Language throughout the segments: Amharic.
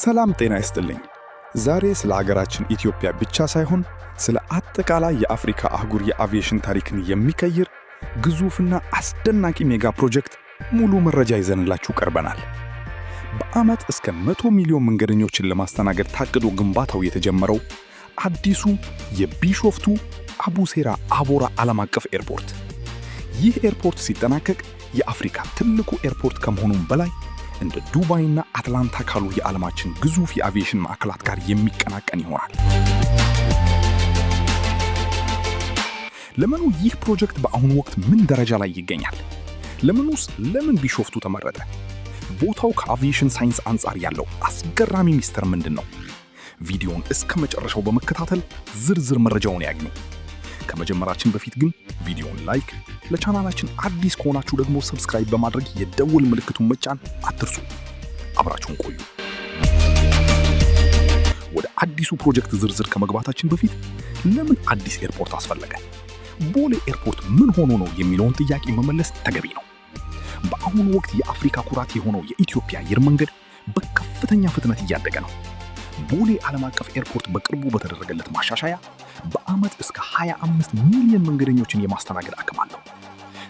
ሰላም ጤና ይስጥልኝ። ዛሬ ስለ ሀገራችን ኢትዮጵያ ብቻ ሳይሆን ስለ አጠቃላይ የአፍሪካ አህጉር የአቪዬሽን ታሪክን የሚቀይር ግዙፍና አስደናቂ ሜጋ ፕሮጀክት ሙሉ መረጃ ይዘንላችሁ ቀርበናል። በዓመት እስከ 100 ሚሊዮን መንገደኞችን ለማስተናገድ ታቅዶ ግንባታው የተጀመረው አዲሱ የቢሾፍቱ አቡሴራ አቦራ ዓለም አቀፍ ኤርፖርት። ይህ ኤርፖርት ሲጠናቀቅ የአፍሪካ ትልቁ ኤርፖርት ከመሆኑም በላይ እንደ ዱባይና አትላንታ ካሉ የዓለማችን ግዙፍ የአቪዬሽን ማዕከላት ጋር የሚቀናቀን ይሆናል። ለመሆኑ ይህ ፕሮጀክት በአሁኑ ወቅት ምን ደረጃ ላይ ይገኛል? ለምን ቢሾፍቱ ተመረጠ? ቦታው ከአቪዬሽን ሳይንስ አንጻር ያለው አስገራሚ ሚስጥር ምንድን ነው? ቪዲዮውን እስከ መጨረሻው በመከታተል ዝርዝር መረጃውን ያግኙ። ከመጀመራችን በፊት ግን ቪዲዮውን ላይክ፣ ለቻናላችን አዲስ ከሆናችሁ ደግሞ ሰብስክራይብ በማድረግ የደወል ምልክቱን መጫን አትርሱ። አብራችሁን ቆዩ። ወደ አዲሱ ፕሮጀክት ዝርዝር ከመግባታችን በፊት ለምን አዲስ ኤርፖርት አስፈለገ? ቦሌ ኤርፖርት ምን ሆኖ ነው የሚለውን ጥያቄ መመለስ ተገቢ ነው። በአሁኑ ወቅት የአፍሪካ ኩራት የሆነው የኢትዮጵያ አየር መንገድ በከፍተኛ ፍጥነት እያደገ ነው። ቦሌ ዓለም አቀፍ ኤርፖርት በቅርቡ በተደረገለት ማሻሻያ በዓመት እስከ 25 ሚሊዮን መንገደኞችን የማስተናገድ አቅም አለው።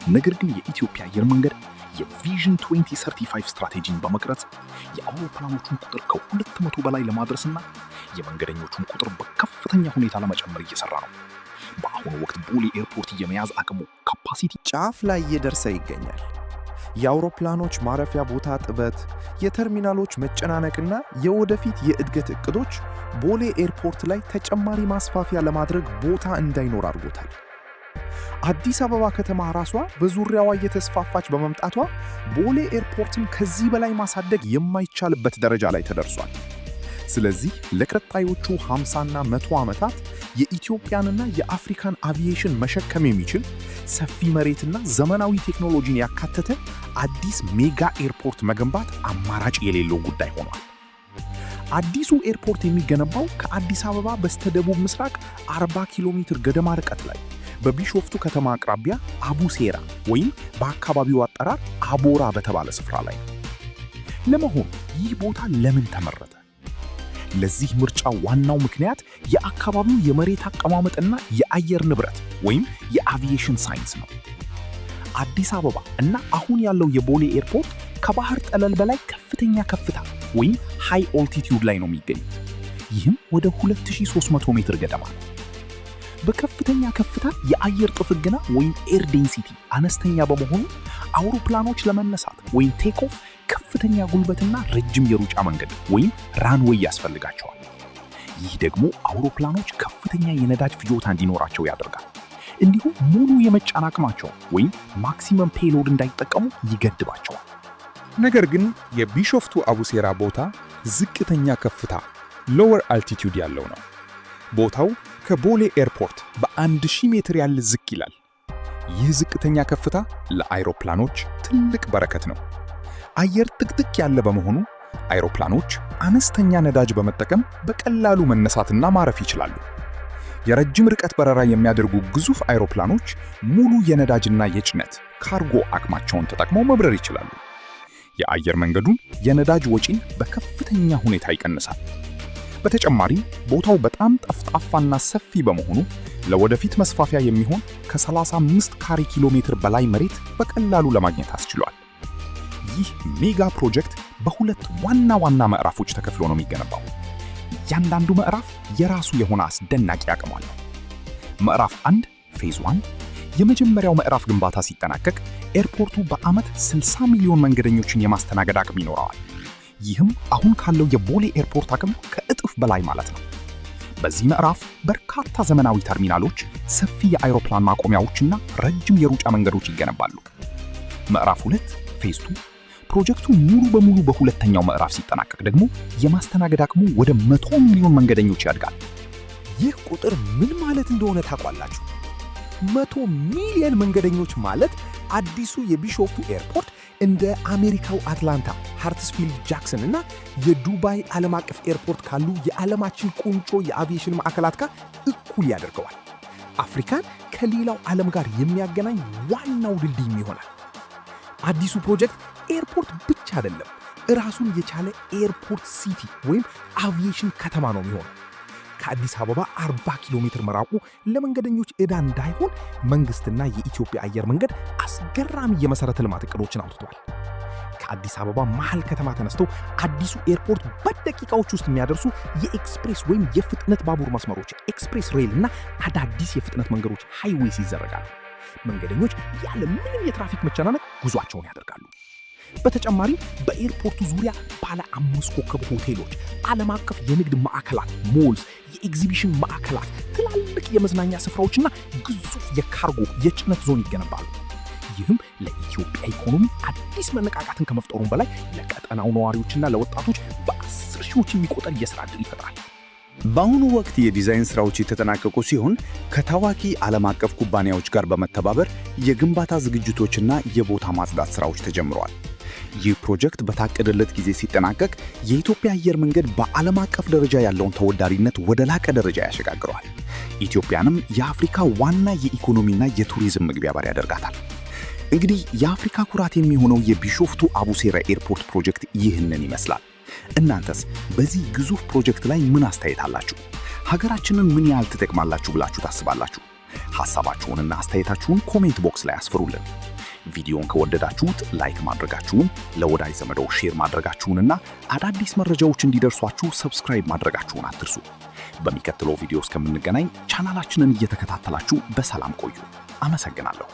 ነገር ግን የኢትዮጵያ አየር መንገድ የቪዥን 2035 ስትራቴጂን በመቅረጽ የአውሮፕላኖቹን ቁጥር ከ200 በላይ ለማድረስና የመንገደኞቹን ቁጥር በከፍተኛ ሁኔታ ለመጨመር እየሰራ ነው። በአሁኑ ወቅት ቦሌ ኤርፖርት የመያዝ አቅሙ ካፓሲቲ ጫፍ ላይ እየደረሰ ይገኛል። የአውሮፕላኖች ማረፊያ ቦታ ጥበት፣ የተርሚናሎች መጨናነቅና የወደፊት የእድገት እቅዶች ቦሌ ኤርፖርት ላይ ተጨማሪ ማስፋፊያ ለማድረግ ቦታ እንዳይኖር አድርጎታል። አዲስ አበባ ከተማ ራሷ በዙሪያዋ እየተስፋፋች በመምጣቷ ቦሌ ኤርፖርትን ከዚህ በላይ ማሳደግ የማይቻልበት ደረጃ ላይ ተደርሷል። ስለዚህ ለቀጣዮቹ 50ና 100 ዓመታት የኢትዮጵያንና የአፍሪካን አቪዬሽን መሸከም የሚችል ሰፊ መሬትና ዘመናዊ ቴክኖሎጂን ያካተተ አዲስ ሜጋ ኤርፖርት መገንባት አማራጭ የሌለው ጉዳይ ሆኗል። አዲሱ ኤርፖርት የሚገነባው ከአዲስ አበባ በስተደቡብ ምስራቅ 40 ኪሎ ሜትር ገደማ ርቀት ላይ በቢሾፍቱ ከተማ አቅራቢያ አቡሴራ ወይም በአካባቢው አጠራር አቦራ በተባለ ስፍራ ላይ ነው። ለመሆኑ ይህ ቦታ ለምን ተመረጠ? ለዚህ ምርጫ ዋናው ምክንያት የአካባቢው የመሬት አቀማመጥና የአየር ንብረት ወይም የአቪዬሽን ሳይንስ ነው። አዲስ አበባ እና አሁን ያለው የቦሌ ኤርፖርት ከባህር ጠለል በላይ ከፍተኛ ከፍታ ወይም ሃይ ኦልቲቲዩድ ላይ ነው የሚገኙት። ይህም ወደ 2300 ሜትር ገደማ ነው። በከፍተኛ ከፍታ የአየር ጥፍግና ወይም ኤር ዴንሲቲ አነስተኛ በመሆኑ አውሮፕላኖች ለመነሳት ወይም ቴክ ኦፍ ከፍተኛ ጉልበትና ረጅም የሩጫ መንገድ ወይም ራንዌይ ያስፈልጋቸዋል። ይህ ደግሞ አውሮፕላኖች ከፍተኛ የነዳጅ ፍጆታ እንዲኖራቸው ያደርጋል። እንዲሁም ሙሉ የመጫን አቅማቸው ወይም ማክሲመም ፔሎድ እንዳይጠቀሙ ይገድባቸዋል። ነገር ግን የቢሾፍቱ አቡሴራ ቦታ ዝቅተኛ ከፍታ ሎወር አልቲቲዩድ ያለው ነው። ቦታው ከቦሌ ኤርፖርት በ1000 ሜትር ያህል ዝቅ ይላል። ይህ ዝቅተኛ ከፍታ ለአይሮፕላኖች ትልቅ በረከት ነው። አየር ጥቅጥቅ ያለ በመሆኑ አይሮፕላኖች አነስተኛ ነዳጅ በመጠቀም በቀላሉ መነሳትና ማረፍ ይችላሉ። የረጅም ርቀት በረራ የሚያደርጉ ግዙፍ አይሮፕላኖች ሙሉ የነዳጅና የጭነት ካርጎ አቅማቸውን ተጠቅመው መብረር ይችላሉ። የአየር መንገዱን የነዳጅ ወጪን በከፍተኛ ሁኔታ ይቀንሳል። በተጨማሪም ቦታው በጣም ጠፍጣፋና ሰፊ በመሆኑ ለወደፊት መስፋፊያ የሚሆን ከ35 ካሬ ኪሎ ሜትር በላይ መሬት በቀላሉ ለማግኘት አስችሏል። ይህ ሜጋ ፕሮጀክት በሁለት ዋና ምዕራፎች ተከፍሎ ነው የሚገነባው። እያንዳንዱ ምዕራፍ የራሱ የሆነ አስደናቂ አቅም አለው። ምዕራፍ 1 ፌዝ 1 የመጀመሪያው ምዕራፍ ግንባታ ሲጠናቀቅ ኤርፖርቱ በዓመት 60 ሚሊዮን መንገደኞችን የማስተናገድ አቅም ይኖረዋል። ይህም አሁን ካለው የቦሌ ኤርፖርት አቅም ከእጥፍ በላይ ማለት ነው። በዚህ ምዕራፍ በርካታ ዘመናዊ ተርሚናሎች፣ ሰፊ የአይሮፕላን ማቆሚያዎችና ረጅም የሩጫ መንገዶች ይገነባሉ። ምዕራፍ 2 ፌዝ 2 ፕሮጀክቱ ሙሉ በሙሉ በሁለተኛው ምዕራፍ ሲጠናቀቅ ደግሞ የማስተናገድ አቅሙ ወደ 100 ሚሊዮን መንገደኞች ያድጋል። ይህ ቁጥር ምን ማለት እንደሆነ ታውቃላችሁ? 100 ሚሊዮን መንገደኞች ማለት አዲሱ የቢሾፍቱ ኤርፖርት እንደ አሜሪካው አትላንታ፣ ሃርትስፊልድ ጃክሰን እና የዱባይ ዓለም አቀፍ ኤርፖርት ካሉ የዓለማችን ቁንጮ የአቪዬሽን ማዕከላት ጋር እኩል ያደርገዋል። አፍሪካን ከሌላው ዓለም ጋር የሚያገናኝ ዋናው ድልድይም ይሆናል። አዲሱ ፕሮጀክት ኤርፖርት ብቻ አይደለም፣ ራሱን የቻለ ኤርፖርት ሲቲ ወይም አቪዬሽን ከተማ ነው የሚሆነው። ከአዲስ አበባ 40 ኪሎ ሜትር መራቁ ለመንገደኞች ዕዳ እንዳይሆን መንግስትና የኢትዮጵያ አየር መንገድ አስገራሚ የመሰረተ ልማት እቅዶችን አውጥቷል። ከአዲስ አበባ መሃል ከተማ ተነስተው አዲሱ ኤርፖርት በደቂቃዎች ውስጥ የሚያደርሱ የኤክስፕሬስ ወይም የፍጥነት ባቡር መስመሮች ኤክስፕሬስ ሬል እና አዳዲስ የፍጥነት መንገዶች ሃይዌይስ ይዘረጋሉ። መንገደኞች ያለ ምንም የትራፊክ መጨናነቅ ጉዟቸውን ያደርጋሉ። በተጨማሪም በኤርፖርቱ ዙሪያ ባለ 5 ኮከብ ሆቴሎች፣ ዓለም አቀፍ የንግድ ማዕከላት ሞልስ፣ የኤግዚቢሽን ማዕከላት፣ ትላልቅ የመዝናኛ ስፍራዎችና ግዙፍ የካርጎ የጭነት ዞን ይገነባሉ። ይህም ለኢትዮጵያ ኢኮኖሚ አዲስ መነቃቃትን ከመፍጠሩም በላይ ለቀጠናው ነዋሪዎችና ለወጣቶች በ10 ሺዎች የሚቆጠር የሥራ ዕድል ይፈጥራል። በአሁኑ ወቅት የዲዛይን ሥራዎች የተጠናቀቁ ሲሆን ከታዋቂ ዓለም አቀፍ ኩባንያዎች ጋር በመተባበር የግንባታ ዝግጅቶችና የቦታ ማጽዳት ሥራዎች ተጀምረዋል። ይህ ፕሮጀክት በታቀደለት ጊዜ ሲጠናቀቅ የኢትዮጵያ አየር መንገድ በዓለም አቀፍ ደረጃ ያለውን ተወዳዳሪነት ወደ ላቀ ደረጃ ያሸጋግረዋል። ኢትዮጵያንም የአፍሪካ ዋና የኢኮኖሚና የቱሪዝም መግቢያ በር ያደርጋታል። እንግዲህ የአፍሪካ ኩራት የሚሆነው የቢሾፍቱ አቡሴራ ኤርፖርት ፕሮጀክት ይህንን ይመስላል። እናንተስ በዚህ ግዙፍ ፕሮጀክት ላይ ምን አስተያየት አላችሁ? ሀገራችንን ምን ያህል ትጠቅማላችሁ ብላችሁ ታስባላችሁ? ሐሳባችሁንና አስተያየታችሁን ኮሜንት ቦክስ ላይ አስፍሩልን። ቪዲዮን ከወደዳችሁት ላይክ ማድረጋችሁን፣ ለወዳጅ ዘመዶ ሼር ማድረጋችሁንና አዳዲስ መረጃዎች እንዲደርሷችሁ ሰብስክራይብ ማድረጋችሁን አትርሱ። በሚቀጥለው ቪዲዮ እስከምንገናኝ ቻናላችንን እየተከታተላችሁ በሰላም ቆዩ። አመሰግናለሁ።